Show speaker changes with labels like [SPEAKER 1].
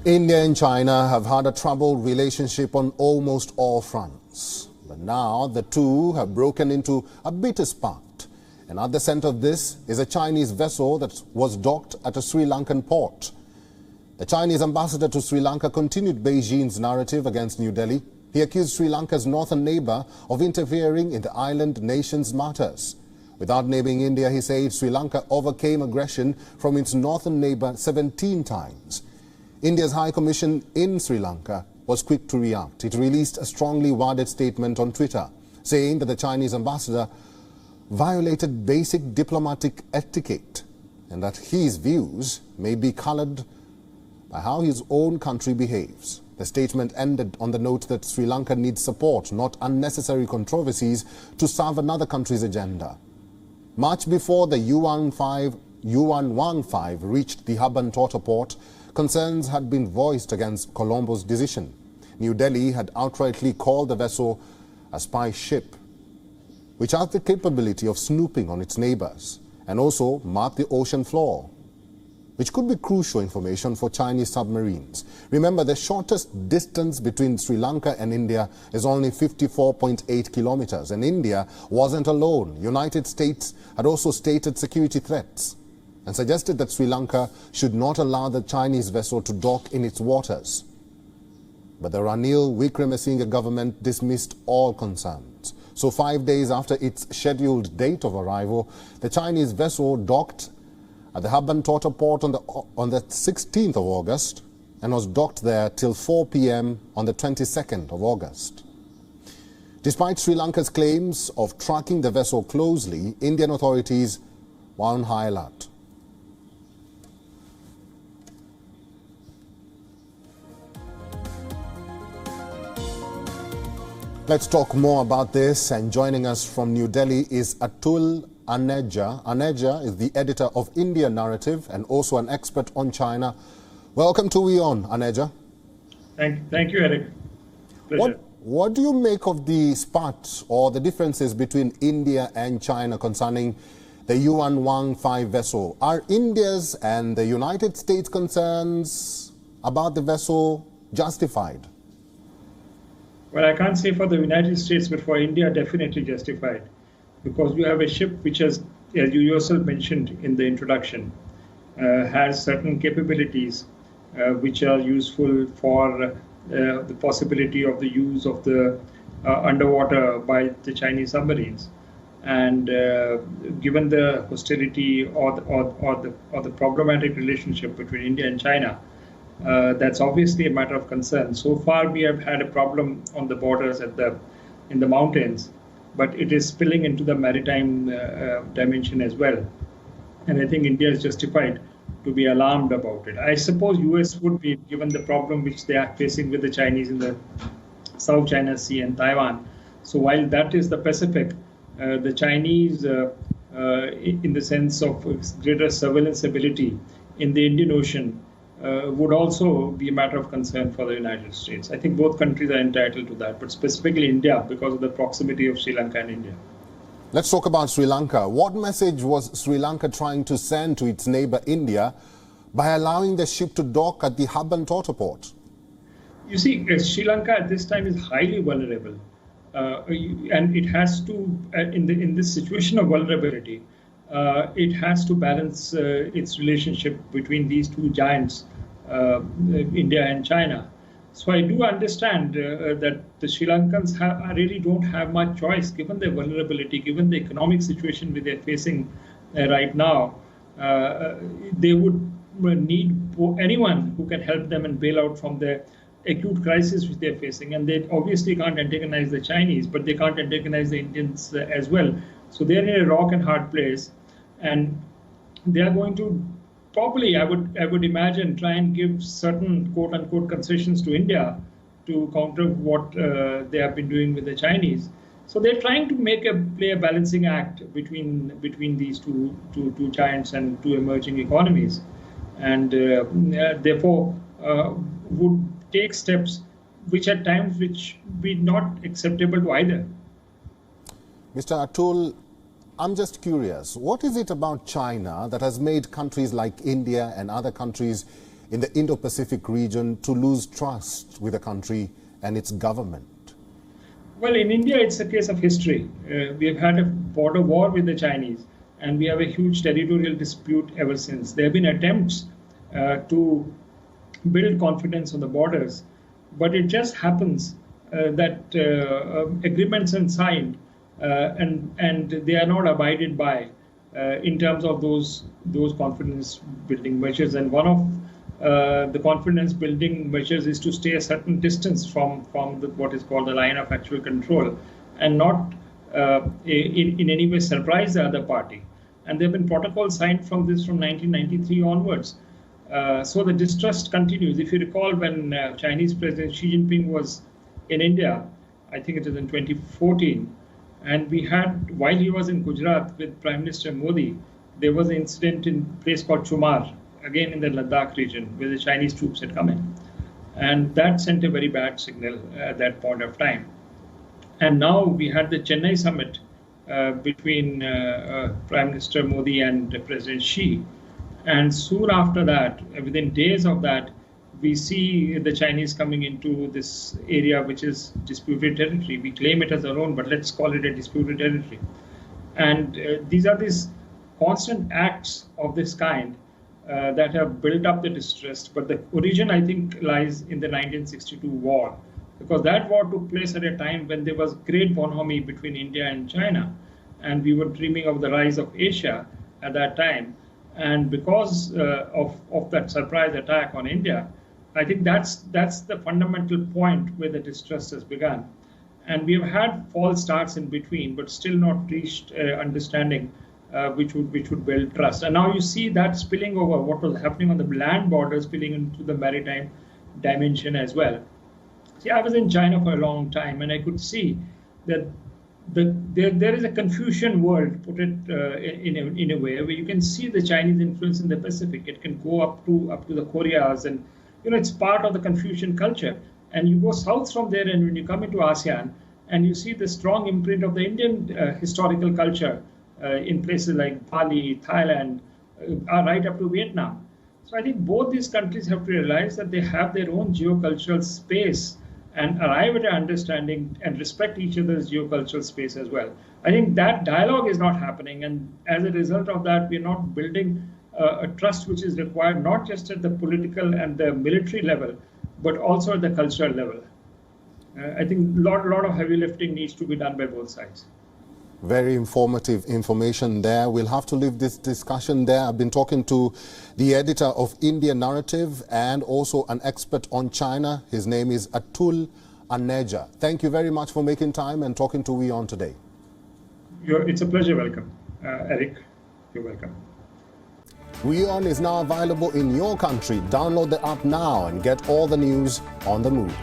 [SPEAKER 1] India and China have had a troubled relationship on almost all fronts. But now the two have broken into a bitter spat. And at the center of this is a Chinese vessel that was docked at a Sri Lankan port. The Chinese ambassador to Sri Lanka continued Beijing's narrative against New Delhi. He accused Sri Lanka's northern neighbor of interfering in the island nation's matters. Without naming India, he said Sri Lanka overcame aggression from its northern neighbor 17 times. India's High Commission in Sri Lanka was quick to react. It released a strongly worded statement on Twitter, saying that the Chinese ambassador violated basic diplomatic etiquette and that his views may be colored by how his own country behaves. The statement ended on the note that Sri Lanka needs support, not unnecessary controversies, to serve another country's agenda. Much before the Yuan Wang 5 reached the Hambantota port, concerns had been voiced against Colombo's decision. New Delhi had outrightly called the vessel a spy ship, which has the capability of snooping on its neighbors and also mark the ocean floor, which could be crucial information for Chinese submarines. Remember, the shortest distance between Sri Lanka and India is only 54.8 kilometers, and India wasn't alone. United States had also stated security threats and suggested that Sri Lanka should not allow the Chinese vessel to dock in its waters. But the Ranil Wickremesinghe government dismissed all concerns. So 5 days after its scheduled date of arrival, the Chinese vessel docked at the Hambantota port on the 16th of August and was docked there till 4 p.m. on the 22nd of August. Despite Sri Lanka's claims of tracking the vessel closely, Indian authorities were on high alert. Let's talk more about this, and joining us from New Delhi is Atul Aneja. Aneja is the editor of India Narrative and also an expert on China. Welcome to WION, Aneja.
[SPEAKER 2] Thank you, Eric. Pleasure.
[SPEAKER 1] What do you make of the spat or the differences between India and China concerning the Yuan Wang 5 vessel? Are India's and the United States concerns about the vessel justified?
[SPEAKER 2] Well, I can't say for the United States, but for India, definitely justified. Because you have a ship which has, as you yourself mentioned in the introduction, has certain capabilities which are useful for the possibility of the use of the underwater by the Chinese submarines. And given the hostility or the problematic relationship between India and China, that's obviously a matter of concern. So far, we have had a problem on the borders in the mountains, but it is spilling into the maritime dimension as well. And I think India is justified to be alarmed about it. I suppose US would be, given the problem which they are facing with the Chinese in the South China Sea and Taiwan. So while that is the Pacific, the Chinese, in the sense of greater surveillance ability in the Indian Ocean, would also be a matter of concern for the United States. I think both countries are entitled to that, but specifically India because of the proximity of Sri Lanka and India.
[SPEAKER 1] Let's talk about Sri Lanka. What message was Sri Lanka trying to send to its neighbor India by allowing the ship to dock at the Hambantota port?
[SPEAKER 2] You see, Sri Lanka at this time is highly vulnerable, and it has to, in this situation of vulnerability, it has to balance its relationship between these two giants, India and China. So I do understand that the Sri Lankans really don't have much choice, given their vulnerability, given the economic situation which they're facing right now. They would need anyone who can help them and bail out from the acute crisis which they're facing. And they obviously can't antagonize the Chinese, but they can't antagonize the Indians as well. So they're in a rock and hard place, and they are going to probably, I would imagine, try and give certain quote-unquote concessions to India to counter what they have been doing with the Chinese. So they're trying to play a balancing act between these two giants and two emerging economies, and therefore would take steps which at times which be not acceptable to either.
[SPEAKER 1] Mr. Atul, I'm just curious, what is it about China that has made countries like India and other countries in the Indo-Pacific region to lose trust with the country and its government?
[SPEAKER 2] Well, in India, it's a case of history. We have had a border war with the Chinese, and we have a huge territorial dispute ever since. There have been attempts to build confidence on the borders, but it just happens that agreements are signed and they are not abided by in terms of those confidence building measures. And one of the confidence building measures is to stay a certain distance from what is called the line of actual control, and not in any way surprise the other party. And there have been protocols signed from 1993 onwards. So the distrust continues. If you recall, when Chinese President Xi Jinping was in India, I think it was in 2014, and we had, while he was in Gujarat with Prime Minister Modi, there was an incident in a place called Chumar, again in the Ladakh region, where the Chinese troops had come in. And that sent a very bad signal at that point of time. And now we had the Chennai summit between Prime Minister Modi and President Xi. And soon after that, within days of that, we see the Chinese coming into this area, which is disputed territory. We claim it as our own, but let's call it a disputed territory. And these are these constant acts of this kind that have built up the distrust. But the origin, I think, lies in the 1962 war, because that war took place at a time when there was great bonhomie between India and China, and we were dreaming of the rise of Asia at that time. And because of that surprise attack on India, I think that's the fundamental point where the distrust has begun. And we have had false starts in between, but still not reached understanding which would build trust. And now you see that spilling over, what was happening on the land border, spilling into the maritime dimension as well. See, I was in China for a long time, and I could see that there is a Confucian world, put it in a way, where you can see the Chinese influence in the Pacific. It can go up to the Koreas, and it's part of the Confucian culture. And you go south from there, and when you come into ASEAN, and you see the strong imprint of the Indian historical culture in places like Bali, Thailand, right up to Vietnam. So I think both these countries have to realize that they have their own geocultural space and arrive at an understanding and respect each other's geocultural space as well. I think that dialogue is not happening, and as a result of that, we're not building a trust which is required not just at the political and the military level, but also at the cultural level. I think a lot of heavy lifting needs to be done by both sides.
[SPEAKER 1] Very informative information there. We'll have to leave this discussion there. I've been talking to the editor of India Narrative and also an expert on China. His name is Atul Aneja. Thank you very much for making time and talking to WION today.
[SPEAKER 2] It's a pleasure. Welcome. Eric, you're welcome.
[SPEAKER 1] WION is now available in your country. Download the app now and get all the news on the move.